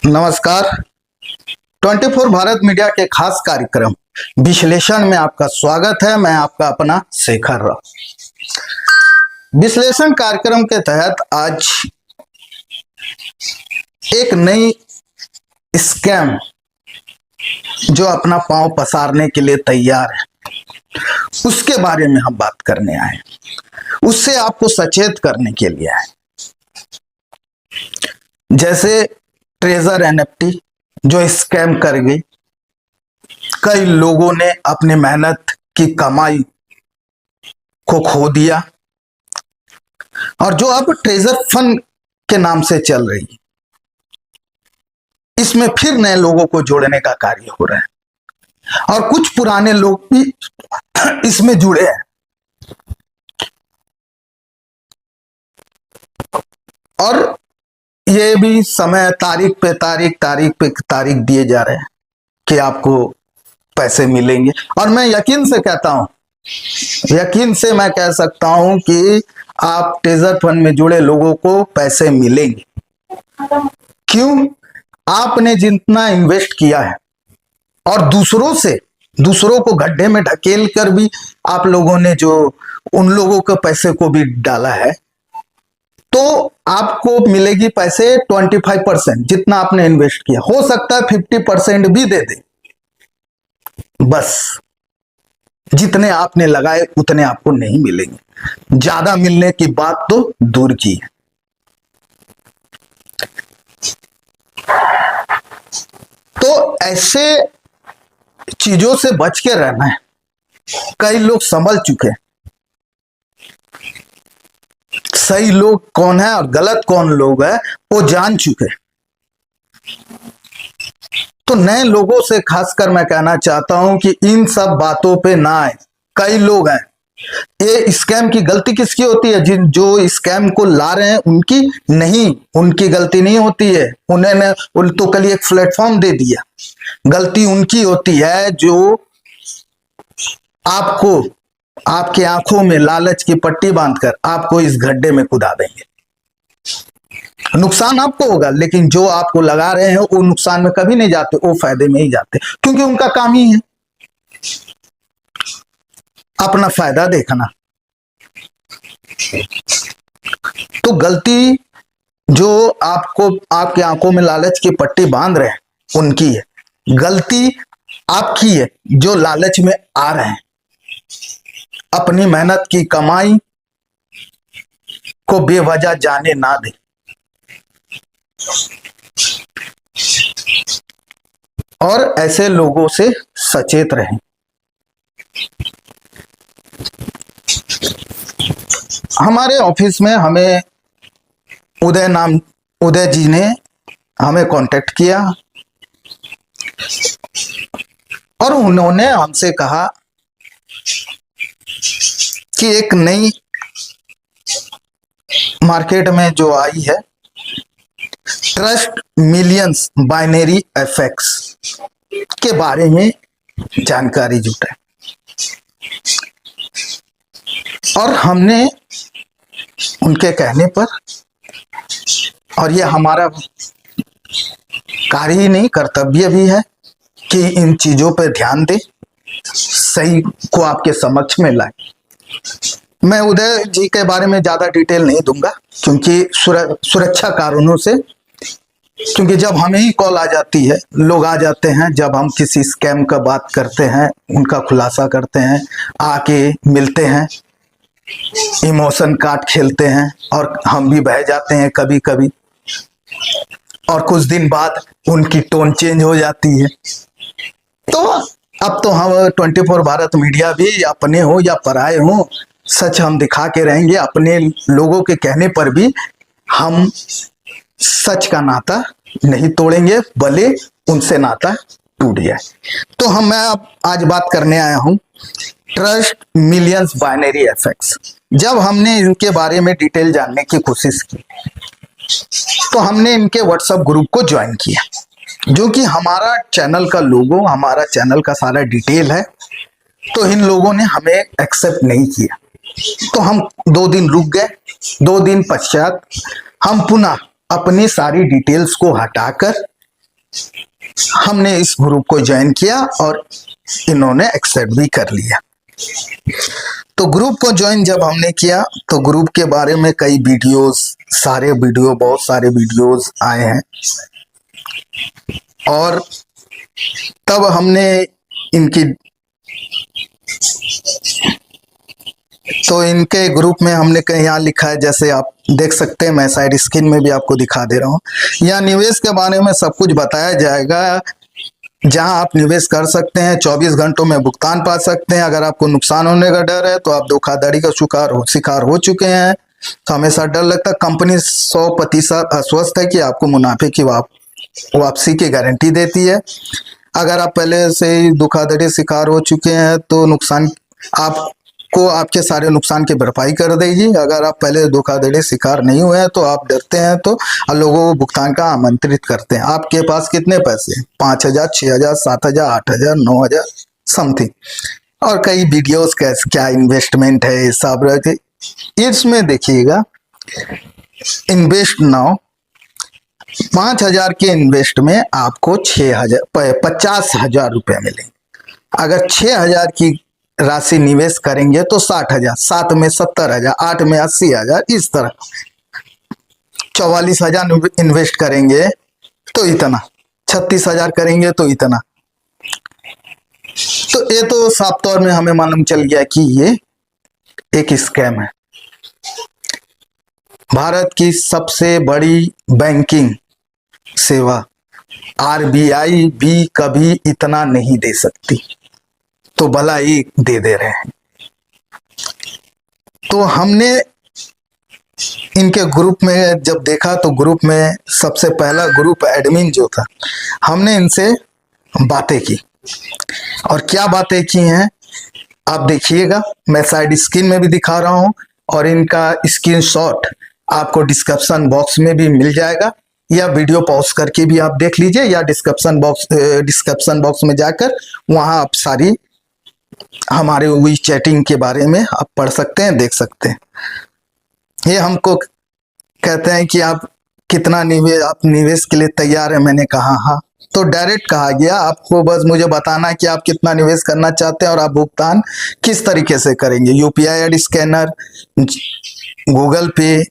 नमस्कार। 24 भारत मीडिया के खास कार्यक्रम विश्लेषण में आपका स्वागत है। मैं आपका अपना शेखर राव। विश्लेषण कार्यक्रम के तहत आज एक नई स्कैम जो अपना पांव पसारने के लिए तैयार है, उसके बारे में हम बात करने आए, उससे आपको सचेत करने के लिए आए। जैसे ट्रेजर एनएफटी जो स्कैम कर गई, कई लोगों ने अपनी मेहनत की कमाई को खो दिया और जो अब ट्रेजर फंड के नाम से चल रही, इसमें फिर नए लोगों को जोड़ने का कार्य हो रहा है और कुछ पुराने लोग भी इसमें जुड़े हैं और ये भी समय तारीख पे तारीख दिए जा रहे हैं कि आपको पैसे मिलेंगे। और मैं यकीन से कहता हूं, यकीन से मैं कह सकता हूं कि आप ट्रेजर फंड में जुड़े लोगों को पैसे मिलेंगे। क्यों? आपने जितना इन्वेस्ट किया है और दूसरों को गड्ढे में ढकेल कर भी आप लोगों ने जो उन लोगों के पैसे को भी डाला है, तो आपको मिलेगी पैसे 25%। जितना आपने इन्वेस्ट किया, हो सकता है 50% भी दे दे, बस जितने आपने लगाए उतने आपको नहीं मिलेंगे। ज्यादा मिलने की बात तो दूर की है। तो ऐसे चीजों से बच के रहना है। कई लोग संभल चुके हैं, सही लोग कौन है और गलत कौन लोग है वो जान चुके। तो नए लोगों से खासकर मैं कहना चाहता हूं कि इन सब बातों पे ना आए। कई लोग हैं, ये स्कैम की गलती किसकी होती है? जिन जो स्कैम को ला रहे हैं उनकी नहीं, उनकी गलती नहीं होती है। उन्होंने तो कल एक प्लेटफॉर्म दे दिया। गलती उनकी होती है जो आपको आपकी आंखों में लालच की पट्टी बांधकर आपको इस गड्ढे में कूदा देंगे। नुकसान आपको होगा, लेकिन जो आपको लगा रहे हैं वो नुकसान में कभी नहीं जाते, वो फायदे में ही जाते, क्योंकि उनका काम ही है अपना फायदा देखना। तो गलती जो आपको आपकी आंखों में लालच की पट्टी बांध रहे हैं उनकी है, गलती आपकी है जो लालच में आ रहे हैं। अपनी मेहनत की कमाई को बेवजह जाने ना दे। और ऐसे लोगों से सचेत रहें। हमारे ऑफिस में हमें उदय जी ने हमें कांटेक्ट किया और उन्होंने हमसे कहा कि एक नई मार्केट में जो आई है ट्रस्ट मिलियंस बाइनरी एफएक्स के बारे में जानकारी जुटाई और हमने उनके कहने पर, और ये हमारा कार्य ही नहीं कर्तव्य भी है कि इन चीजों पर ध्यान दे, सही को आपके समक्ष में लाए। मैं उदय जी के बारे में ज्यादा डिटेल नहीं दूंगा क्योंकि सुरक्षा कारणों से, क्योंकि जब हमें ही कॉल आ जाती है, लोग आ जाते हैं, जब हम किसी स्कैम का बात करते हैं, उनका खुलासा करते हैं, आके मिलते हैं, इमोशन कार्ड खेलते हैं और हम भी बह जाते हैं कभी कभी, और कुछ दिन बाद उनकी टोन चेंज हो जाती है। तो अब तो हम 24 भारत मीडिया भी अपने हो या पराए हो, सच हम दिखा के रहेंगे। अपने लोगों के कहने पर भी हम सच का नाता नहीं तोड़ेंगे, भले उनसे नाता टूट जाए। तो मैं अब आज बात करने आया हूं ट्रस्ट मिलियंस बाइनरी एफएक्स। जब हमने इनके बारे में डिटेल जानने की कोशिश की तो हमने इनके व्हाट्सएप ग्रुप को ज्वाइन किया, जो कि हमारा चैनल का लोगो, हमारा चैनल का सारा डिटेल है। तो इन लोगों ने हमें एक्सेप्ट नहीं किया, तो हम 2 दिन रुक गए। 2 दिन पश्चात हम पुनः अपनी सारी डिटेल्स को हटाकर हमने इस ग्रुप को ज्वाइन किया और इन्होंने एक्सेप्ट भी कर लिया। तो ग्रुप को ज्वाइन जब हमने किया तो ग्रुप के बारे में कई वीडियोस, बहुत सारे वीडियोस आए हैं और तब हमने इनके ग्रुप में हमने कहीं यहाँ लिखा है, जैसे आप देख सकते हैं, मैं साइड स्क्रीन में भी आपको दिखा दे रहा हूँ। यहाँ निवेश के बारे में सब कुछ बताया जाएगा, जहां आप निवेश कर सकते हैं, 24 घंटों में भुगतान पा सकते हैं। अगर आपको नुकसान होने का डर है तो आप धोखाधड़ी का शिकार हो चुके हैं तो हमेशा डर लगता है। कंपनी 100% आश्वस्त है कि आपको मुनाफे की वापसी की गारंटी देती है। अगर आप पहले से ही धोखाधड़ी शिकार हो चुके हैं तो नुकसान आपको आपके सारे नुकसान की भरपाई कर देगी। अगर आप पहले धोखाधड़ी शिकार नहीं हुए हैं तो आप डरते हैं तो लोगों को भुगतान का आमंत्रित करते हैं। आपके पास कितने पैसे, 5,000, 6,000, 7,000, 8,000, 9,000 समथिंग, और कई वीडियोस क्या इन्वेस्टमेंट है सब रहते। इसमें देखिएगा, इन्वेस्ट नाउ 5,000 के इन्वेस्ट में आपको 50,000 रुपये मिलेंगे। अगर 6,000 की राशि निवेश करेंगे तो 60,000, 7 में 70,000, 8 में 80,000, इस तरह 44,000 इन्वेस्ट करेंगे तो इतना, 36,000 करेंगे तो इतना। तो ये तो साफ तौर में हमें मालूम चल गया कि ये एक स्कैम है। भारत की सबसे बड़ी बैंकिंग सेवा आरबीआई भी कभी इतना नहीं दे सकती, तो भला ये दे रहे हैं। तो हमने इनके ग्रुप में जब देखा तो ग्रुप में सबसे पहला ग्रुप एडमिन जो था, हमने इनसे बातें की और क्या बातें की हैं आप देखिएगा। मैं साइड स्क्रीन में भी दिखा रहा हूं और इनका स्क्रीनशॉट आपको डिस्क्रिप्शन बॉक्स में भी मिल जाएगा, या वीडियो पॉज करके भी आप देख लीजिए, या डिस्क्रिप्शन बॉक्स में जाकर वहां आप सारी हमारे वी चैटिंग के बारे में आप पढ़ सकते हैं, देख सकते हैं। ये हमको कहते हैं कि आप कितना निवेश के लिए तैयार है। मैंने कहा हाँ, तो डायरेक्ट कहा गया आपको बस मुझे बताना है कि आप कितना निवेश करना चाहते हैं और आप भुगतान किस तरीके से करेंगे, यूपीआई आईडी स्कैनर, गूगल पे,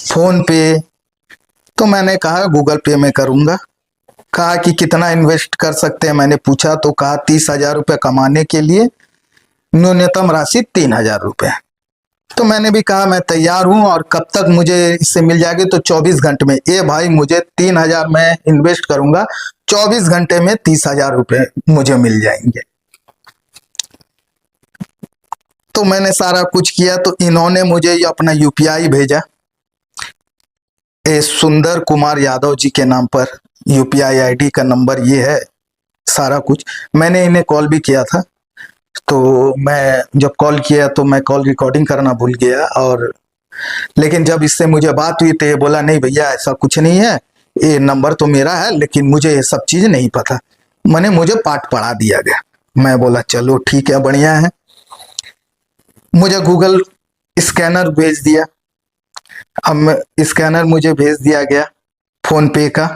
फोन पे। तो मैंने कहा गूगल पे में करूंगा। कहा कि कितना इन्वेस्ट कर सकते हैं, मैंने पूछा तो कहा 30,000 रुपये कमाने के लिए न्यूनतम राशि 3,000 रुपये। तो मैंने भी कहा मैं तैयार हूं और कब तक मुझे इससे मिल जाएगी, तो 24 घंटे में। ए भाई मुझे 3,000 मैं इन्वेस्ट करूंगा, 24 घंटे में 30,000 रुपये मुझे मिल जाएंगे। तो मैंने सारा कुछ किया तो इन्होंने मुझे अपना यूपीआई भेजा, सुंदर कुमार यादव जी के नाम पर यूपीआई आईडी का नंबर ये है सारा कुछ। मैंने इन्हें कॉल भी किया था, तो मैं जब कॉल किया तो मैं कॉल रिकॉर्डिंग करना भूल गया, और लेकिन जब इससे मुझे बात हुई तो ये बोला नहीं भैया ऐसा कुछ नहीं है, ये नंबर तो मेरा है लेकिन मुझे ये सब चीज़ नहीं पता। मुझे पाठ पढ़ा दिया गया। मैं बोला चलो ठीक है, बढ़िया है। मुझे गूगल स्कैनर भेज दिया। अब स्कैनर मुझे भेज दिया गया फोन पे का,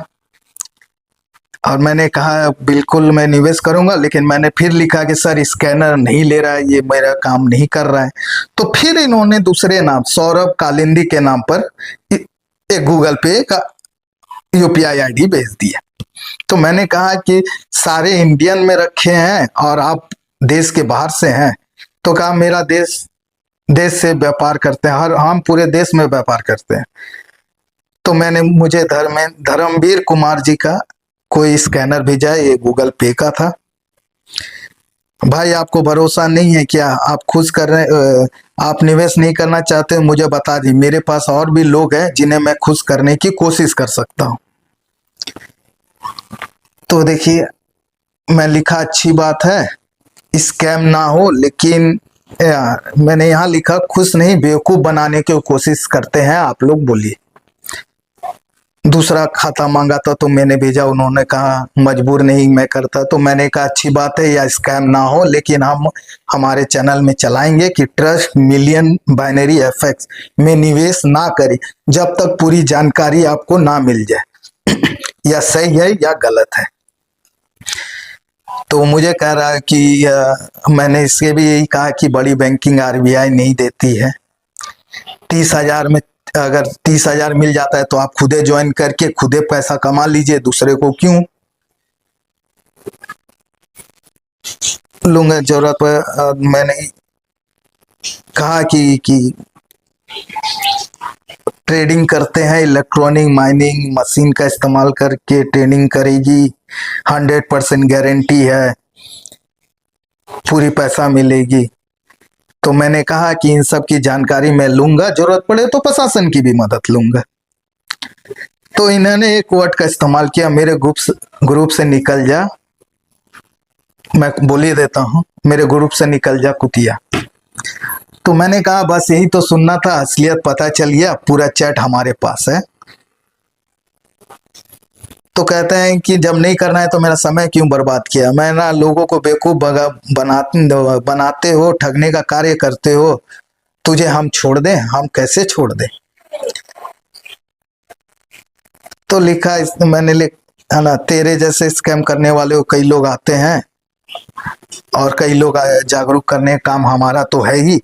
और मैंने कहा बिल्कुल मैं निवेश करूंगा, लेकिन मैंने फिर लिखा कि सर स्कैनर नहीं ले रहा है, ये मेरा काम नहीं कर रहा है। तो फिर इन्होंने दूसरे नाम सौरभ कालिंदी के नाम पर एक गूगल पे का यूपीआई आईडी भेज दिया। तो मैंने कहा कि सारे इंडियन में रखे हैं और आप देश के बाहर से हैं, तो कहा मेरा देश से व्यापार करते हैं, हम पूरे देश में व्यापार करते हैं। तो मुझे धर्मवीर कुमार जी का कोई स्कैनर भेजा है, ये गूगल पे का था। भाई आपको भरोसा नहीं है क्या, आप खुश कर रहे, आप निवेश नहीं करना चाहते, मुझे बता दी, मेरे पास और भी लोग हैं जिन्हें मैं खुश करने की कोशिश कर सकता हूँ। तो देखिए मैं लिखा अच्छी बात है, स्कैम ना हो, लेकिन मैंने यहाँ लिखा खुश नहीं बेवकूफ बनाने की कोशिश करते हैं आप लोग, बोलिए। दूसरा खाता मांगा था तो मैंने भेजा, उन्होंने कहा मजबूर नहीं मैं करता। तो मैंने कहा अच्छी बात है या स्कैम ना हो, लेकिन हम हमारे चैनल में चलाएंगे कि ट्रस्ट मिलियन बाइनरी एफएक्स में निवेश ना करें जब तक पूरी जानकारी आपको ना मिल जाए। या सही है या गलत है। तो मुझे कह रहा है कि मैंने इसके भी यही कहा कि बड़ी बैंकिंग आरबीआई नहीं देती है। 30,000 में अगर 30,000 मिल जाता है तो आप खुदे ज्वाइन करके खुदे पैसा कमा लीजिए, दूसरे को क्यों लूंगा जरूरत पर। मैंने कहा कि ट्रेडिंग करते हैं, इलेक्ट्रॉनिक माइनिंग मशीन का इस्तेमाल करके ट्रेडिंग करेगी, 100% गारंटी है, पूरी पैसा मिलेगी। तो मैंने कहा कि इन सब की जानकारी मैं लूंगा, जरूरत पड़े तो प्रशासन की भी मदद लूंगा। तो इन्होंने एक वर्ड का इस्तेमाल किया, मेरे ग्रुप से निकल जा, मैं बोल ही देता हूं, मेरे ग्रुप से निकल जा कुतिया। तो मैंने कहा बस यही तो सुनना था, असलियत पता चल गया, पूरा चैट हमारे पास है। तो कहते हैं कि जब नहीं करना है तो मेरा समय क्यों बर्बाद किया। मैं ना लोगों को बेवकूफ बनाते हो, ठगने का कार्य करते हो, तुझे हम छोड़ दें? हम कैसे छोड़ दें? तो लिखा मैंने है ना, तेरे जैसे स्कैम करने वाले कई लोग आते हैं और कई लोग जागरूक करने का काम हमारा तो है ही।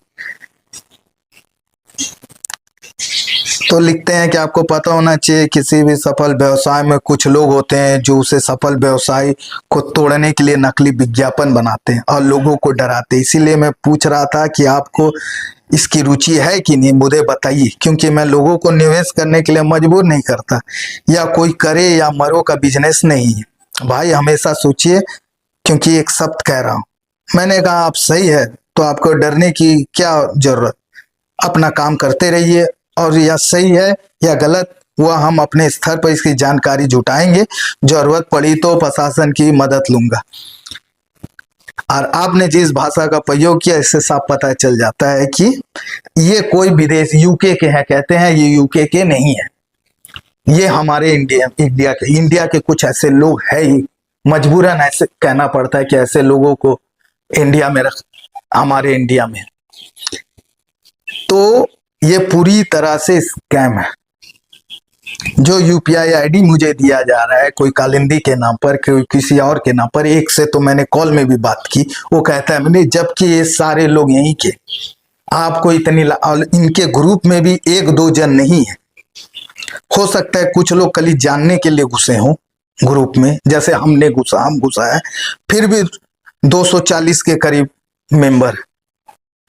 तो लिखते हैं कि आपको पता होना चाहिए किसी भी सफल व्यवसाय में कुछ लोग होते हैं जो उसे सफल व्यवसाय को तोड़ने के लिए नकली विज्ञापन बनाते हैं और लोगों को डराते हैं। इसीलिए मैं पूछ रहा था कि आपको इसकी रुचि है कि नहीं, मुझे बताइए, क्योंकि मैं लोगों को निवेश करने के लिए मजबूर नहीं करता, या कोई करे या मरो का बिजनेस नहीं है भाई, हमेशा सोचिए, क्योंकि एक शब्द कह रहा हूं। मैंने कहा आप सही है, तो आपको डरने की क्या जरूरत, अपना काम करते रहिए, और यह सही है या गलत वह हम अपने स्तर पर इसकी जानकारी जुटाएंगे, जरूरत पड़ी तो प्रशासन की मदद लूंगा। और आपने जिस भाषा का प्रयोग किया इससे साफ पता चल जाता है कि ये कोई विदेश यूके के हैं, कहते हैं ये यूके के नहीं है, ये हमारे इंडिया के कुछ ऐसे लोग है ही, मजबूरन ऐसे कहना पड़ता है कि ऐसे लोगों को इंडिया में हमारे इंडिया में। तो ये पूरी तरह से स्कैम है। जो यूपीआई आईडी मुझे दिया जा रहा है, कोई कालिंदी के नाम पर, कोई किसी और के नाम पर, एक से तो मैंने कॉल में भी बात की, वो कहता है मैंने, जबकि ये सारे लोग यहीं के, आपको इतनी इनके ग्रुप में भी 1-2 जन नहीं है। हो सकता है कुछ लोग कल जानने के लिए घुसे हों ग्रुप में, जैसे हम घुसा है, फिर भी 240 के करीब मेंबर,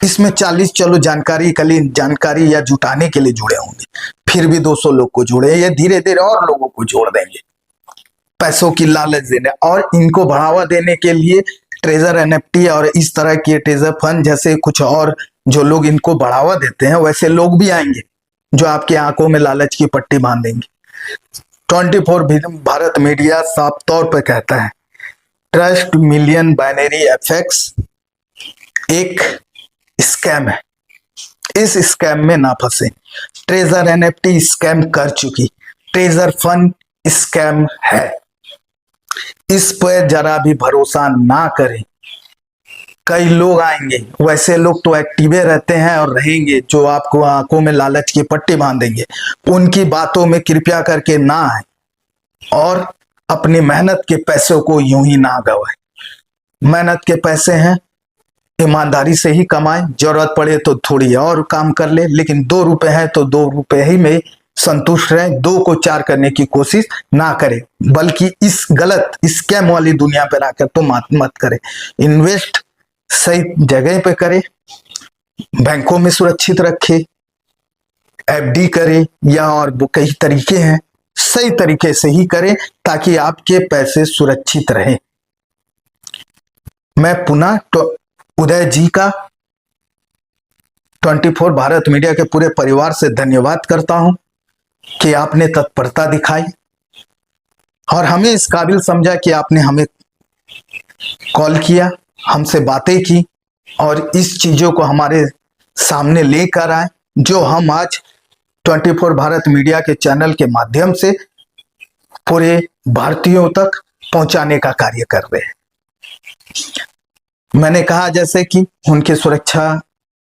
इसमें 40 चलो जानकारी या जुटाने के लिए जुड़े होंगे, फिर भी 200 लोग को जोड़े, ये धीरे धीरे और लोगों को जोड़ देंगे, पैसों की लालच देने और इनको बढ़ावा देने के लिए ट्रेजर एनएफटी और इस तरह के ट्रेजर फंड जैसे कुछ और जो लोग इनको बढ़ावा देते हैं, वैसे लोग भी आएंगे जो आपकी आंखों में लालच की पट्टी बांध देंगे। 24 भारत मीडिया साफ तौर पर कहता है ट्रस्ट मिलियन बाइनरी एफएक्स एक स्कैम है, इस स्कैम में ना फंसे। ट्रेजर एनएफटी स्कैम कर चुकी, ट्रेजर फंड स्कैम है, इस पर जरा भी भरोसा ना करें। कई लोग आएंगे, वैसे लोग तो एक्टिवे रहते हैं और रहेंगे जो आपको आंखों में लालच की पट्टी बांधेंगे, उनकी बातों में कृपया करके ना आए और अपनी मेहनत के पैसों को यूं ही ना गवाए। मेहनत के पैसे हैं, ईमानदारी से ही कमाएं, जरूरत पड़े तो थोड़ी और काम कर ले, लेकिन 2 रुपए है तो 2 रुपए ही में संतुष्ट रहें, 2 को 4 करने की कोशिश ना करें, बल्कि इस गलत स्कैम वाली दुनिया पर आकर तो मत करें। इन्वेस्ट सही जगह पे करें, बैंकों में सुरक्षित रखे, एफडी करें, या और कई तरीके हैं, सही तरीके से ही करें ताकि आपके पैसे सुरक्षित रहें। मैं पुनः उदय जी का 24 भारत मीडिया के पूरे परिवार से धन्यवाद करता हूं कि आपने तत्परता दिखाई और हमें इस काबिल समझा कि आपने हमें कॉल किया, हमसे बातें की और इस चीजों को हमारे सामने लेकर आए, जो हम आज 24 भारत मीडिया के चैनल के माध्यम से पूरे भारतीयों तक पहुंचाने का कार्य कर रहे हैं। मैंने कहा जैसे कि उनकी सुरक्षा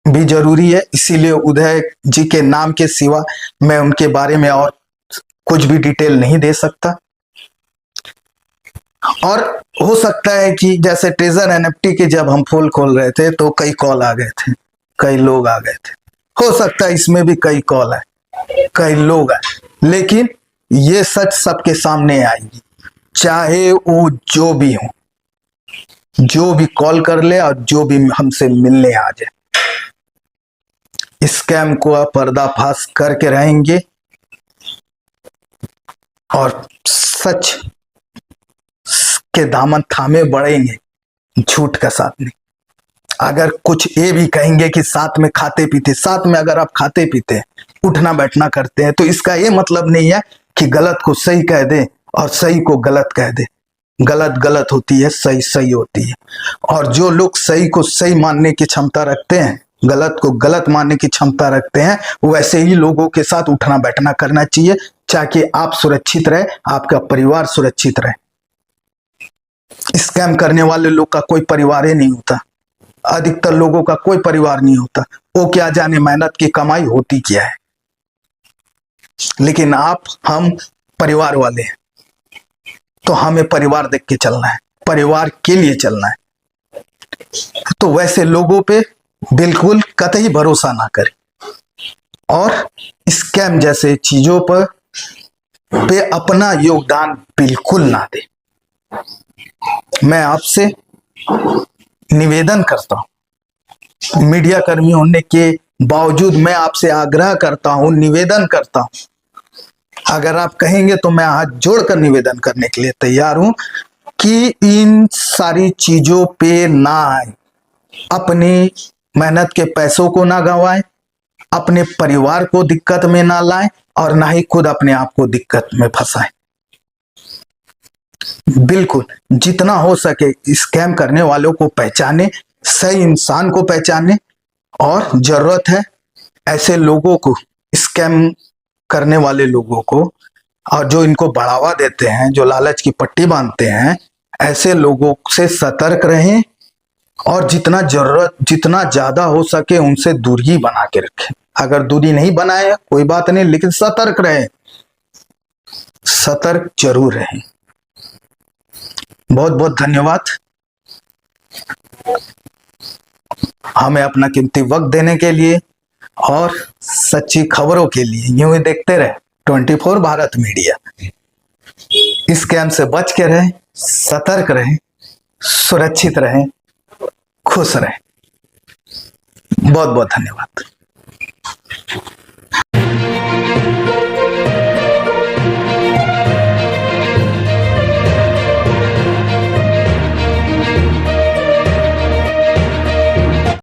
भी जरूरी है, इसीलिए उदय जी के नाम के सिवा मैं उनके बारे में और कुछ भी डिटेल नहीं दे सकता। और हो सकता है कि जैसे ट्रेजर एनएफटी के जब हम पोल खोल रहे थे तो कई कॉल आ गए थे, कई लोग आ गए थे, हो सकता है इसमें भी कई कॉल है, कई लोग आए, लेकिन ये सच सबके सामने आएगी, चाहे वो जो भी हो, जो भी कॉल कर ले और जो भी हमसे मिलने आ जाए। स्कैम को पर्दाफाश करके रहेंगे और सच के दामन थामे बढ़ेंगे, झूठ का साथ नहीं। अगर कुछ ये भी कहेंगे कि साथ में खाते पीते, साथ में अगर आप खाते पीते उठना बैठना करते हैं तो इसका ये मतलब नहीं है कि गलत को सही कह दे और सही को गलत कह दे। गलत गलत होती है, सही सही होती है। और जो लोग सही को सही मानने की क्षमता रखते हैं, गलत को गलत मानने की क्षमता रखते हैं, वैसे ही लोगों के साथ उठना बैठना करना चाहिए, ताकि आप सुरक्षित रहे, आपका परिवार सुरक्षित रहे। स्कैम करने वाले लोग का कोई परिवार ही नहीं होता, अधिकतर लोगों का कोई परिवार नहीं होता। वो क्या जाने मेहनत की कमाई होती क्या है, लेकिन आप हम परिवार वाले हैं, तो हमें परिवार देख के चलना है, परिवार के लिए चलना है। तो वैसे लोगों पे बिल्कुल कतई भरोसा ना करें और स्कैम जैसे चीजों पर पे अपना योगदान बिल्कुल ना दें। मैं आपसे निवेदन करता हूं, मीडिया कर्मी होने के बावजूद मैं आपसे आग्रह करता हूं, निवेदन करता हूं, अगर आप कहेंगे तो मैं हाथ जोड़कर निवेदन करने के लिए तैयार हूं कि इन सारी चीजों पे ना आए, अपनी मेहनत के पैसों को ना गंवाएं, अपने परिवार को दिक्कत में ना लाएं और ना ही खुद अपने आप को दिक्कत में फंसाएं। बिल्कुल जितना हो सके स्कैम करने वालों को पहचाने, सही इंसान को पहचाने, और जरूरत है ऐसे लोगों को, स्कैम करने वाले लोगों को, और जो इनको बढ़ावा देते हैं, जो लालच की पट्टी बांधते हैं, ऐसे लोगों से सतर्क रहें और जितना ज्यादा हो सके उनसे दूरी बना के रखें। अगर दूरी नहीं बनाए कोई बात नहीं, लेकिन सतर्क रहें, सतर्क जरूर रहें। बहुत बहुत धन्यवाद हमें अपना कीमती वक्त देने के लिए और सच्ची खबरों के लिए यूं ही देखते रहे 24 भारत मीडिया। स्कैम से बच के रहें, सतर्क रहें, सुरक्षित रहें, खुश रहें। बहुत बहुत धन्यवाद।